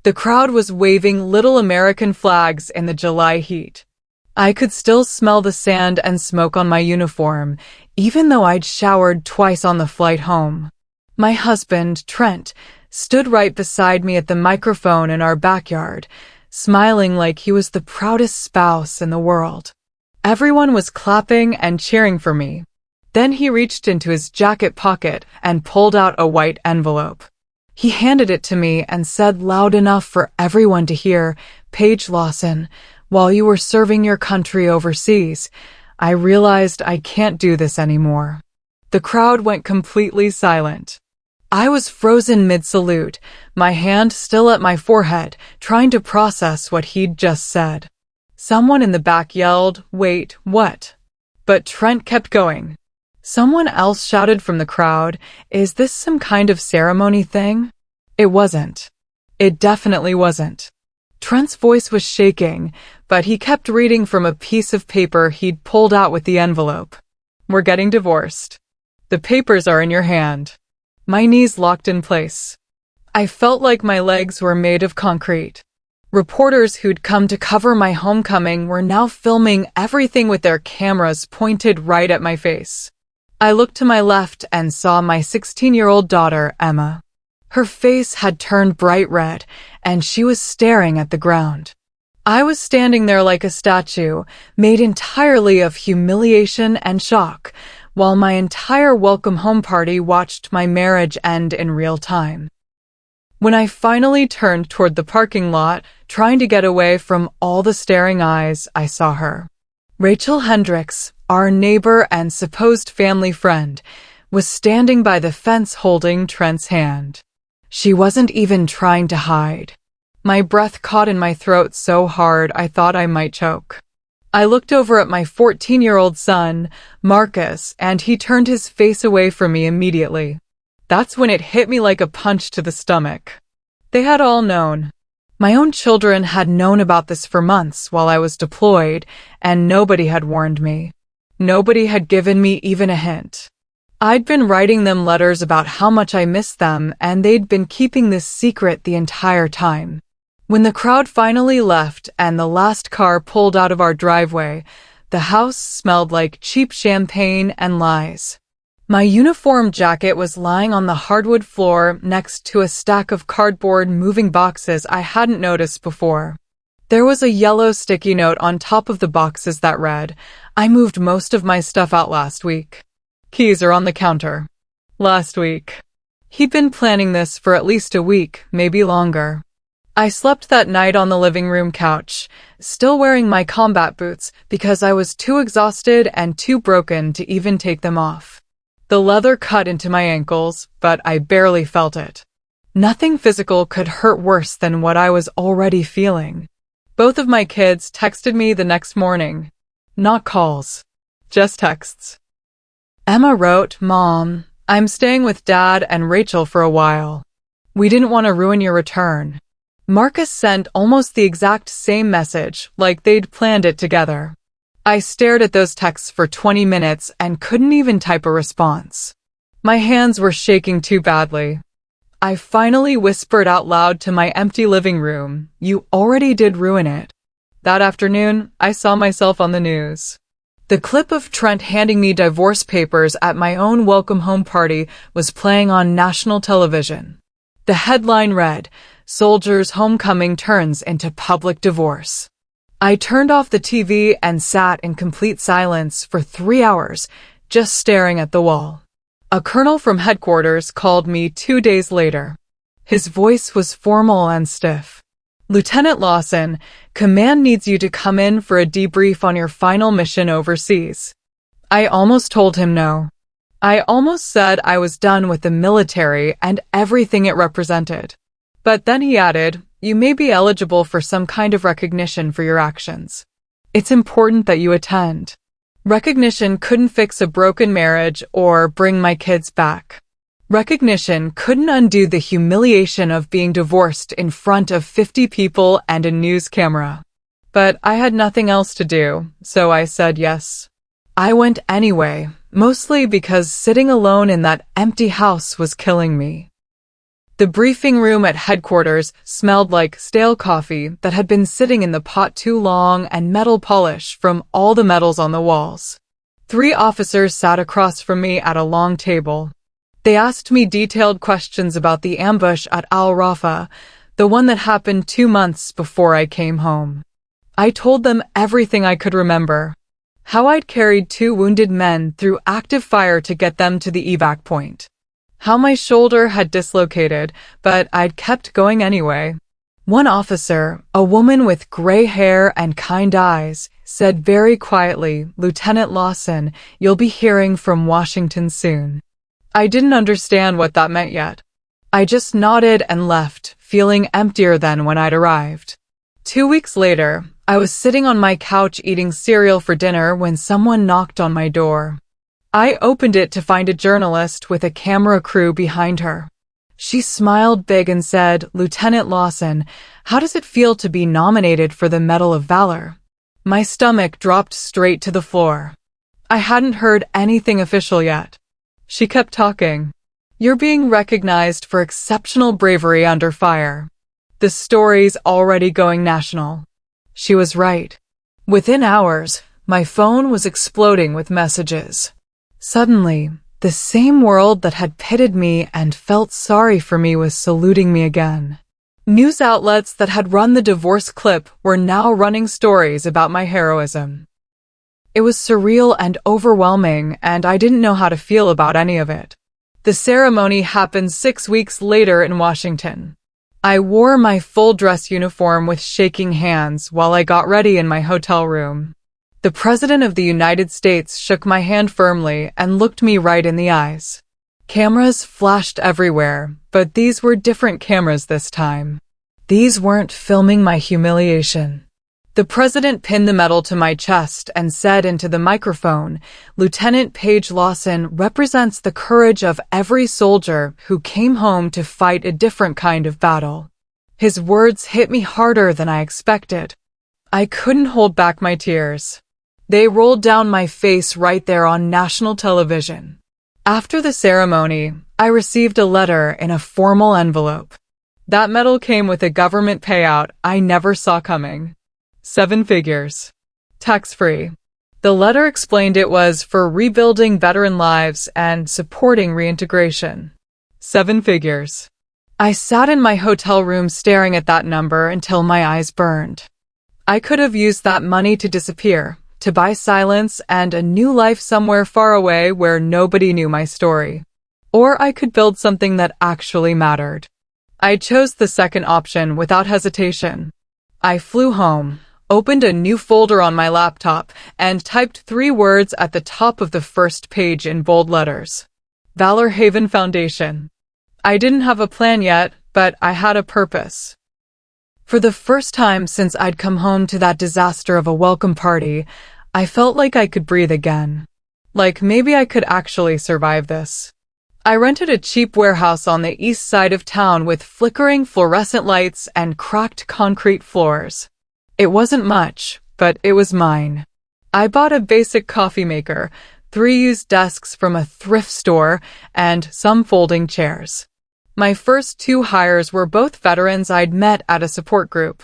The crowd was waving little American flags in the July heat. I could still smell the sand and smoke on my uniform, even though I'd showered twice on the flight home. My husband, Trent, stood right beside me at the microphone in our backyard, smiling like he was the proudest spouse in the world. Everyone was clapping and cheering for me. Then he reached into his jacket pocket and pulled out a white envelope. He handed it to me and said loud enough for everyone to hear, "Paige Lawson, while you were serving your country overseas, I realized I can't do this anymore." The crowd went completely silent. I was frozen mid-salute, my hand still at my forehead, trying to process what he'd just said. Someone in the back yelled, "Wait, what?" But Trent kept going. Someone else shouted from the crowd, "Is this some kind of ceremony thing?" It wasn't. It definitely wasn't. Trent's voice was shaking, but he kept reading from a piece of paper he'd pulled out with the envelope. "We're getting divorced. The papers are in your hand." My knees locked in place. I felt like my legs were made of concrete. Reporters who'd come to cover my homecoming were now filming everything with their cameras pointed right at my face. I looked to my left and saw my 16-year-old daughter, Emma. Her face had turned bright red, and she was staring at the ground. I was standing there like a statue, made entirely of humiliation and shock, while my entire welcome home party watched my marriage end in real time. When I finally turned toward the parking lot, trying to get away from all the staring eyes, I saw her. Rachel Hendricks, our neighbor and supposed family friend, was standing by the fence holding Trent's hand. She wasn't even trying to hide. My breath caught in my throat so hard I thought I might choke. I looked over at my 14-year-old son, Marcus, and he turned his face away from me immediately. That's when it hit me like a punch to the stomach. They had all known. My own children had known about this for months while I was deployed, and nobody had warned me. Nobody had given me even a hint. I'd been writing them letters about how much I missed them, and they'd been keeping this secret the entire time. When the crowd finally left and the last car pulled out of our driveway, the house smelled like cheap champagne and lies. My uniform jacket was lying on the hardwood floor next to a stack of cardboard moving boxes I hadn't noticed before. There was a yellow sticky note on top of the boxes that read, "I moved most of my stuff out last week. Keys are on the counter." Last week. He'd been planning this for at least a week, maybe longer. I slept that night on the living room couch, still wearing my combat boots because I was too exhausted and too broken to even take them off. The leather cut into my ankles, but I barely felt it. Nothing physical could hurt worse than what I was already feeling. Both of my kids texted me the next morning. Not calls, just texts. Emma wrote, "Mom, I'm staying with Dad and Rachel for a while. We didn't want to ruin your return." Marcus sent almost the exact same message, like they'd planned it together. I stared at those texts for 20 minutes and couldn't even type a response. My hands were shaking too badly. I finally whispered out loud to my empty living room, "You already did ruin it." That afternoon, I saw myself on the news. The clip of Trent handing me divorce papers at my own welcome home party was playing on national television. The headline read, "Soldier's homecoming turns into public divorce." I turned off the TV and sat in complete silence for 3 hours, just staring at the wall. A colonel from headquarters called me 2 days later. His voice was formal and stiff. "Lieutenant Lawson, command needs you to come in for a debrief on your final mission overseas." I almost told him no. I almost said I was done with the military and everything it represented. But then he added, "You may be eligible for some kind of recognition for your actions. It's important that you attend." Recognition couldn't fix a broken marriage or bring my kids back. Recognition couldn't undo the humiliation of being divorced in front of 50 people and a news camera. But I had nothing else to do, so I said yes. I went anyway, mostly because sitting alone in that empty house was killing me. The briefing room at headquarters smelled like stale coffee that had been sitting in the pot too long and metal polish from all the medals on the walls. 3 officers sat across from me at a long table. They asked me detailed questions about the ambush at Al Rafah, the one that happened 2 months before I came home. I told them everything I could remember. How I'd carried 2 wounded men through active fire to get them to the evac point. How my shoulder had dislocated, but I'd kept going anyway. One officer, a woman with gray hair and kind eyes, said very quietly, "Lieutenant Lawson, you'll be hearing from Washington soon." I didn't understand what that meant yet. I just nodded and left, feeling emptier than when I'd arrived. 2 weeks later, I was sitting on my couch eating cereal for dinner when someone knocked on my door. I opened it to find a journalist with a camera crew behind her. She smiled big and said, "Lieutenant Lawson, how does it feel to be nominated for the Medal of Valor?" My stomach dropped straight to the floor. I hadn't heard anything official yet. She kept talking. "You're being recognized for exceptional bravery under fire. The story's already going national." She was right. Within hours, my phone was exploding with messages. Suddenly, the same world that had pitted me and felt sorry for me was saluting me again. News outlets that had run the divorce clip were now running stories about my heroism. It was surreal and overwhelming, and I didn't know how to feel about any of it. The ceremony happened 6 weeks later in Washington. I wore my full dress uniform with shaking hands while I got ready in my hotel room. The President of the United States shook my hand firmly and looked me right in the eyes. Cameras flashed everywhere, but these were different cameras this time. These weren't filming my humiliation. The President pinned the medal to my chest and said into the microphone, "Lieutenant Paige Lawson represents the courage of every soldier who came home to fight a different kind of battle." His words hit me harder than I expected. I couldn't hold back my tears. They rolled down my face right there on national television. After the ceremony, I received a letter in a formal envelope. That medal came with a government payout I never saw coming. 7 figures. Tax-free. The letter explained it was for rebuilding veteran lives and supporting reintegration. 7 figures. I sat in my hotel room staring at that number until my eyes burned. I could have used that money to disappear, to buy silence and a new life somewhere far away where nobody knew my story. Or I could build something that actually mattered. I chose the second option without hesitation. I flew home, opened a new folder on my laptop, and typed 3 words at the top of the first page in bold letters. Valor Haven Foundation. I didn't have a plan yet, but I had a purpose. For the first time since I'd come home to that disaster of a welcome party, I felt like I could breathe again. Like maybe I could actually survive this. I rented a cheap warehouse on the east side of town with flickering fluorescent lights and cracked concrete floors. It wasn't much, but it was mine. I bought a basic coffee maker, 3 used desks from a thrift store, and some folding chairs. My first 2 hires were both veterans I'd met at a support group.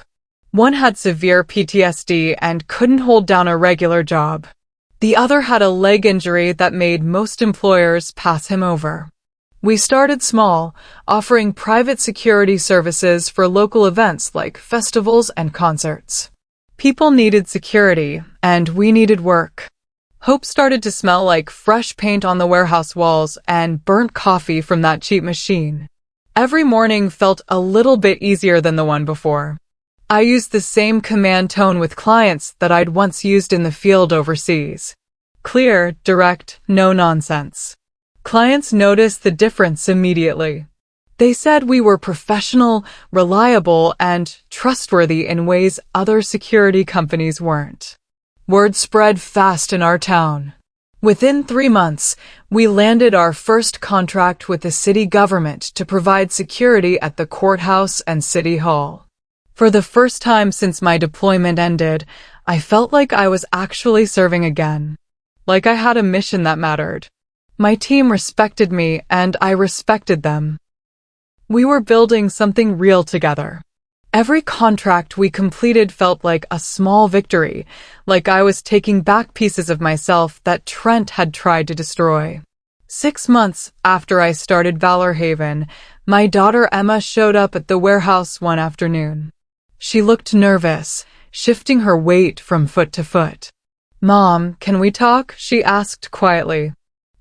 One had severe PTSD and couldn't hold down a regular job. The other had a leg injury that made most employers pass him over. We started small, offering private security services for local events like festivals and concerts. People needed security, and we needed work. Hope started to smell like fresh paint on the warehouse walls and burnt coffee from that cheap machine. Every morning felt a little bit easier than the one before. I used the same command tone with clients that I'd once used in the field overseas. Clear, direct, no nonsense. Clients noticed the difference immediately. They said we were professional, reliable, and trustworthy in ways other security companies weren't. Word spread fast in our town. Within 3 months, we landed our first contract with the city government to provide security at the courthouse and city hall. For the first time since my deployment ended, I felt like I was actually serving again. Like I had a mission that mattered. My team respected me, and I respected them. We were building something real together. Every contract we completed felt like a small victory, like I was taking back pieces of myself that Trent had tried to destroy. 6 months after I started Valor Haven, my daughter Emma showed up at the warehouse one afternoon. She looked nervous, shifting her weight from foot to foot. "Mom, can we talk?" she asked quietly.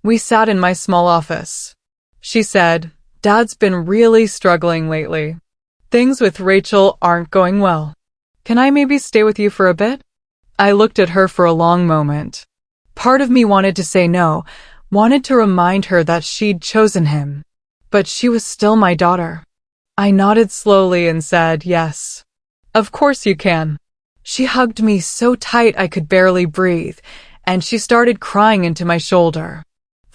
We sat in my small office. She said, "Dad's been really struggling lately. Things with Rachel aren't going well. Can I maybe stay with you for a bit?" I looked at her for a long moment. Part of me wanted to say no, wanted to remind her that she'd chosen him. But she was still my daughter. I nodded slowly and said, "Yes. Of course you can." She hugged me so tight I could barely breathe, and she started crying into my shoulder.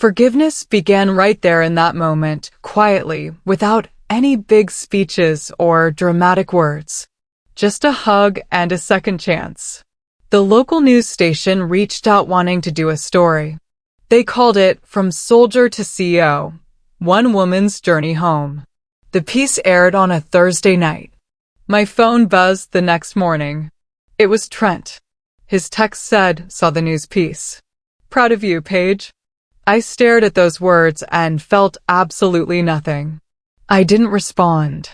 Forgiveness began right there in that moment, quietly, without any big speeches or dramatic words. Just a hug and a second chance. The local news station reached out wanting to do a story. They called it From Soldier to CEO, One Woman's Journey Home. The piece aired on a Thursday night. My phone buzzed the next morning. It was Trent. His text said, "Saw the news piece. Proud of you, Paige." I stared at those words and felt absolutely nothing. I didn't respond.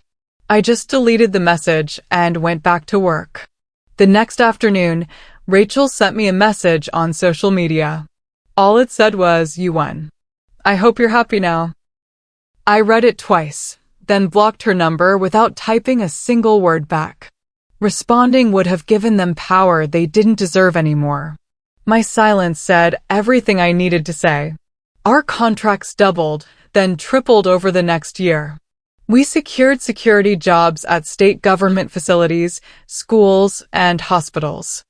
I just deleted the message and went back to work. The next afternoon, Rachel sent me a message on social media. All it said was, "You won. I hope you're happy now." I read it twice, then blocked her number without typing a single word back. Responding would have given them power they didn't deserve anymore. My silence said everything I needed to say. Our contracts doubled, then tripled over the next year. We secured security jobs at state government facilities, schools, and hospitals.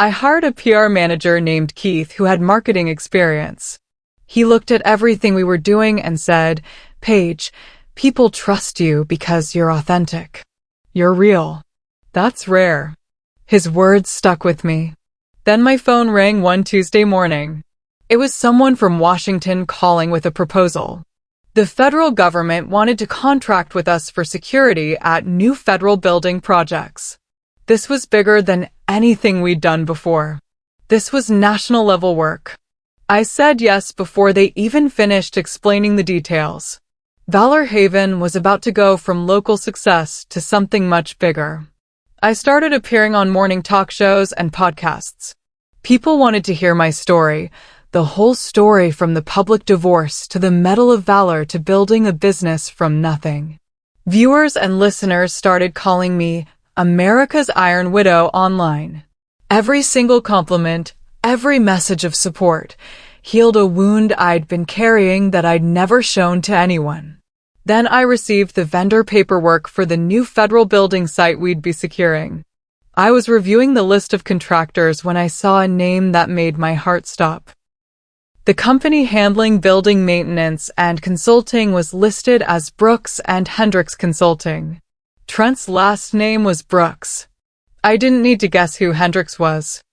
I hired a PR manager named Keith who had marketing experience. He looked at everything we were doing and said, "Paige, people trust you because you're authentic. You're real." That's rare. His words stuck with me. Then my phone rang one Tuesday morning. It was someone from Washington calling with a proposal. The federal government wanted to contract with us for security at new federal building projects. This was bigger than anything we'd done before. This was national-level work. I said yes before they even finished explaining the details. Valor Haven was about to go from local success to something much bigger. I started appearing on morning talk shows and podcasts. People wanted to hear my story, the whole story from the public divorce to the Medal of Valor to building a business from nothing. Viewers and listeners started calling me America's Iron Widow online. Every single compliment, every message of support, healed a wound I'd been carrying that I'd never shown to anyone. Then I received the vendor paperwork for the new federal building site we'd be securing. I was reviewing the list of contractors when I saw a name that made my heart stop. The company handling building maintenance and consulting was listed as Brooks and Hendricks Consulting. Trent's last name was Brooks. I didn't need to guess who Hendricks was.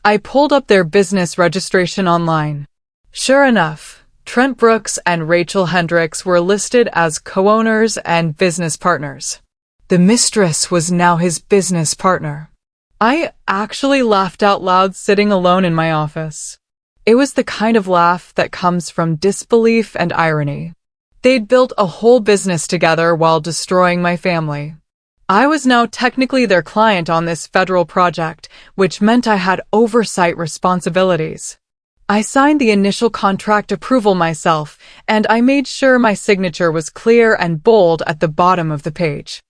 I pulled up their business registration online. Sure enough, Trent Brooks and Rachel Hendricks were listed as co-owners and business partners. The mistress was now his business partner. I actually laughed out loud sitting alone in my office. It was the kind of laugh that comes from disbelief and irony. They'd built a whole business together while destroying my family. I was now technically their client on this federal project, which meant I had oversight responsibilities. I signed the initial contract approval myself, and I made sure my signature was clear and bold at the bottom of the page.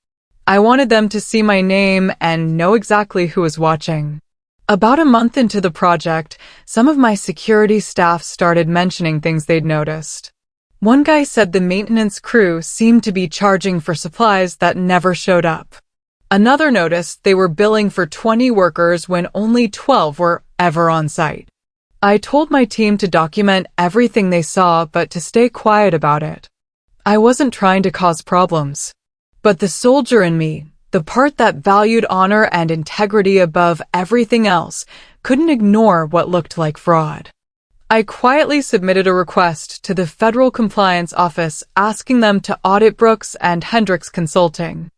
I wanted them to see my name and know exactly who was watching. About a month into the project, some of my security staff started mentioning things they'd noticed. One guy said the maintenance crew seemed to be charging for supplies that never showed up. Another noticed they were billing for 20 workers when only 12 were ever on site. I told my team to document everything they saw but to stay quiet about it. I wasn't trying to cause problems. But the soldier in me, the part that valued honor and integrity above everything else, couldn't ignore what looked like fraud. I quietly submitted a request to the Federal Compliance Office asking them to audit Brooks and Hendricks Consulting.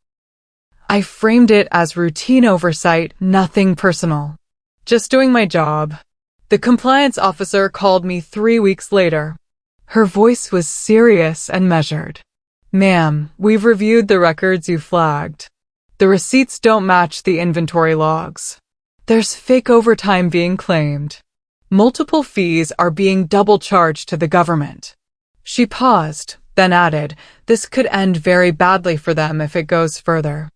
I framed it as routine oversight, nothing personal. Just doing my job. The compliance officer called me 3 weeks later. Her voice was serious and measured. "Ma'am, we've reviewed the records you flagged. The receipts don't match the inventory logs. There's fake overtime being claimed. Multiple fees are being double charged to the government." She paused, then added, "This could end very badly for them if it goes further."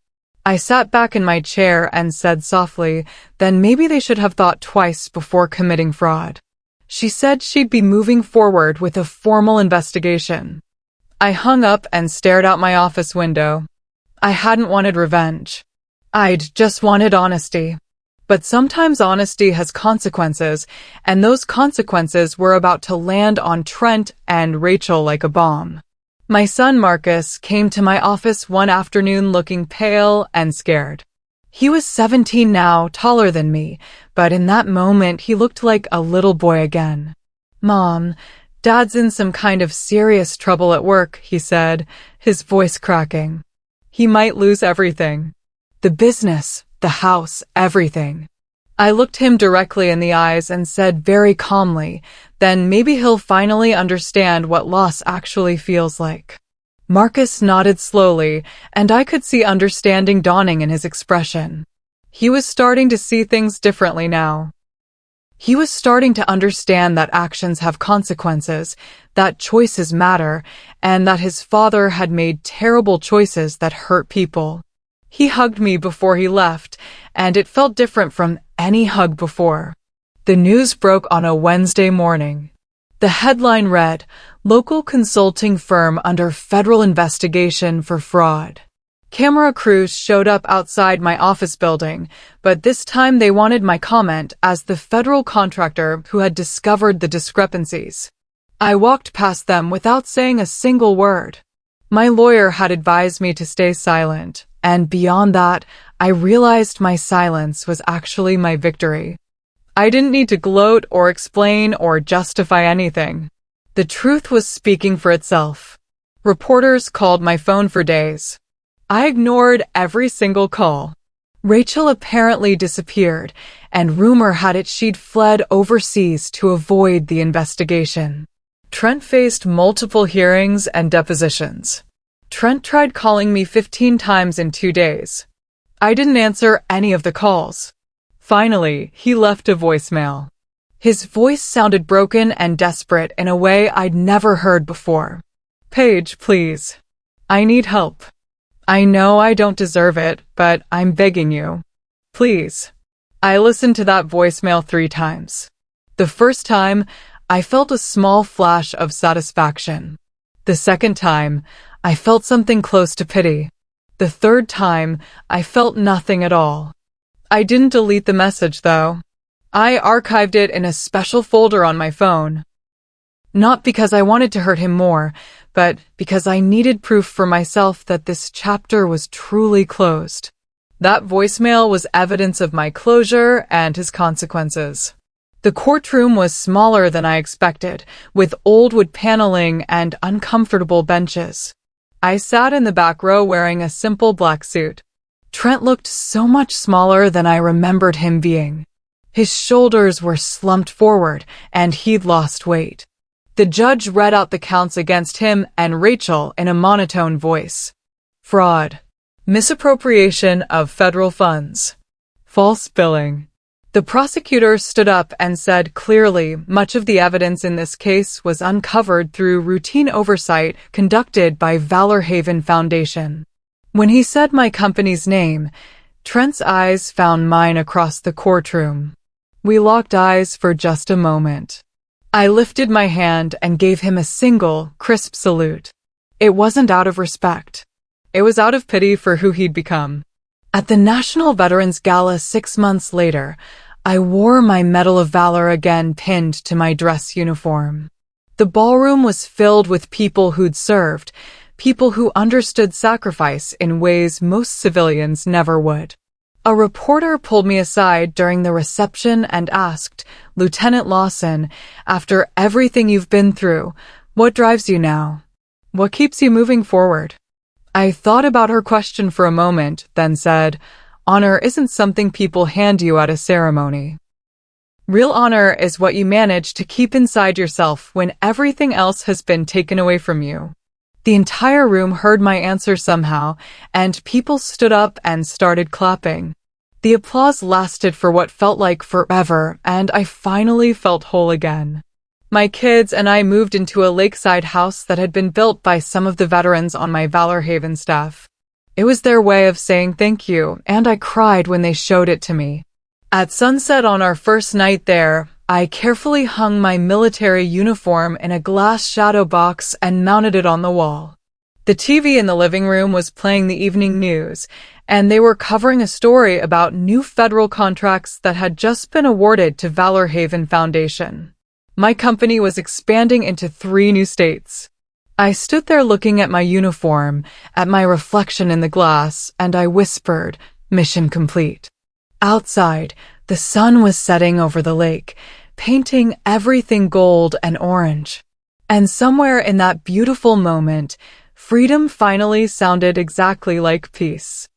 I sat back in my chair and said softly, "Then maybe they should have thought twice before committing fraud." She said she'd be moving forward with a formal investigation. I hung up and stared out my office window. I hadn't wanted revenge. I'd just wanted honesty. But sometimes honesty has consequences, and those consequences were about to land on Trent and Rachel like a bomb. My son Marcus came to my office one afternoon looking pale and scared. He was 17 now, taller than me, but in that moment he looked like a little boy again. "Mom, Dad's in some kind of serious trouble at work," he said, his voice cracking. "He might lose everything. The business, the house, everything." I looked him directly in the eyes and said very calmly, "Then maybe he'll finally understand what loss actually feels like." Marcus nodded slowly, and I could see understanding dawning in his expression. He was starting to see things differently now. He was starting to understand that actions have consequences, that choices matter, and that his father had made terrible choices that hurt people. He hugged me before he left, and it felt different from any hug before. The news broke on a Wednesday morning. The headline read, "Local consulting firm under federal investigation for fraud." Camera crews showed up outside my office building, but this time they wanted my comment as the federal contractor who had discovered the discrepancies. I walked past them without saying a single word. My lawyer had advised me to stay silent, and beyond that, I realized my silence was actually my victory. I didn't need to gloat or explain or justify anything. The truth was speaking for itself. Reporters called my phone for days. I ignored every single call. Rachel apparently disappeared, and rumor had it she'd fled overseas to avoid the investigation. Trent faced multiple hearings and depositions. Trent tried calling me 15 times in 2 days. I didn't answer any of the calls. Finally, he left a voicemail. His voice sounded broken and desperate in a way I'd never heard before. "Paige, please. I need help. I know I don't deserve it, but I'm begging you. Please." I listened to that voicemail 3 times. The first time, I felt a small flash of satisfaction. The second time, I felt something close to pity. The third time, I felt nothing at all. I didn't delete the message, though. I archived it in a special folder on my phone. Not because I wanted to hurt him more, but because I needed proof for myself that this chapter was truly closed. That voicemail was evidence of my closure and his consequences. The courtroom was smaller than I expected, with old wood paneling and uncomfortable benches. I sat in the back row wearing a simple black suit. Trent looked so much smaller than I remembered him being. His shoulders were slumped forward, and he'd lost weight. The judge read out the counts against him and Rachel in a monotone voice. Fraud. Misappropriation of federal funds. False billing. The prosecutor stood up and said clearly much of the evidence in this case was uncovered through routine oversight conducted by Valor Haven Foundation. When he said my company's name, Trent's eyes found mine across the courtroom. We locked eyes for just a moment. I lifted my hand and gave him a single, crisp salute. It wasn't out of respect. It was out of pity for who he'd become. At the National Veterans Gala 6 months later, I wore my Medal of Valor again pinned to my dress uniform. The ballroom was filled with people who'd served, people who understood sacrifice in ways most civilians never would. A reporter pulled me aside during the reception and asked, "Lieutenant Lawson, after everything you've been through, what drives you now? What keeps you moving forward?" I thought about her question for a moment, then said, "Honor isn't something people hand you at a ceremony. Real honor is what you manage to keep inside yourself when everything else has been taken away from you." The entire room heard my answer somehow, and people stood up and started clapping. The applause lasted for what felt like forever, and I finally felt whole again. My kids and I moved into a lakeside house that had been built by some of the veterans on my Valor Haven staff. It was their way of saying thank you, and I cried when they showed it to me. At sunset on our first night there, I carefully hung my military uniform in a glass shadow box and mounted it on the wall. The TV in the living room was playing the evening news, and they were covering a story about new federal contracts that had just been awarded to Valor Haven Foundation. My company was expanding into 3 new states. I stood there looking at my uniform, at my reflection in the glass, and I whispered, "Mission complete." Outside, the sun was setting over the lake, painting everything gold and orange. And somewhere in that beautiful moment, freedom finally sounded exactly like peace.